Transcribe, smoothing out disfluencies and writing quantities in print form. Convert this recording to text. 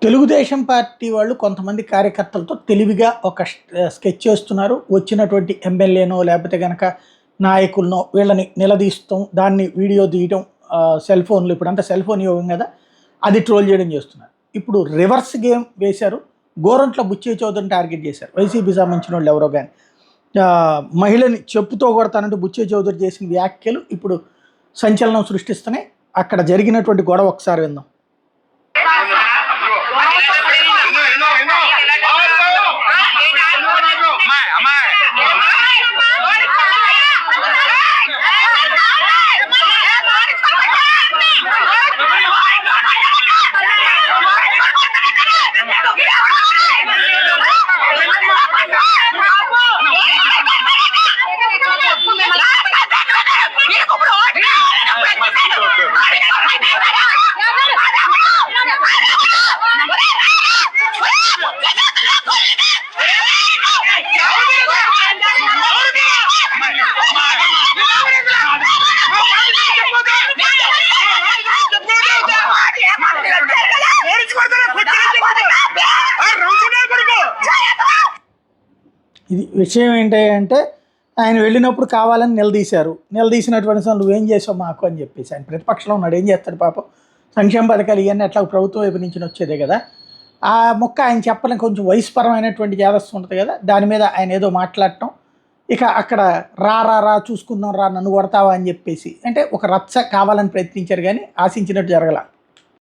Telugu Desam party వాళ్ళు కొంతమంది కార్యకర్తలతో తెలివిగా ఒక స్కెచ్ చేస్తున్నారు. వచ్చినటువంటి ఎమ్మెల్యేనో లేకపోతే గనక నాయకులనో వీళ్ళని నిలదీస్తాం, దాన్ని వీడియో తీయడం, సెల్ ఫోన్లు ఇప్పుడంతా సెల్ ఫోన్ యోగం కదా, అది ట్రోల్ చేయడం చేస్తున్నారు. ఇప్పుడు రివర్స్ గేమ్ వేశారు. గోరంట్ల బుచ్చయ్య చౌదరిని టార్గెట్ చేశారు. వైసీపీ సంబంధించిన వాళ్ళు ఎవరో కానీ మహిళని చెప్పుతో కొడతానంటూ బుచ్చయ్య చౌదరి చేసిన వ్యాఖ్యలు ఇప్పుడు సంచలనం సృష్టిస్తున్నాయి. అక్కడ జరిగినటువంటి గొడవ ఒకసారి విందాం. ఇది విషయం ఏంటంటే ఆయన వెళ్ళినప్పుడు కావాలని నిలదీశారు. నిలదీసినటువంటి నువ్వేం చేసావు మాకు అని చెప్పేసి ఆయన ప్రతిపక్షంలో ఉన్నాడు. ఏం చేస్తాడు పాపం? సంక్షేమ పథకాలు ఇవన్నీ అట్లా ప్రభుత్వం వైపు నుంచి వచ్చేదే కదా. ఆ మొక్క ఆయన చెప్పడం కొంచెం వయసుపరమైనటువంటి జాగ్రత్త ఉంటుంది కదా, దాని మీద ఆయన ఏదో మాట్లాడటం. ఇక అక్కడ రా చూసుకుందాం, నన్ను కొడతావా అని చెప్పేసి అంటే ఒక రచ్చ కావాలని ప్రయత్నించారు, కానీ ఆశించినట్టు జరగల.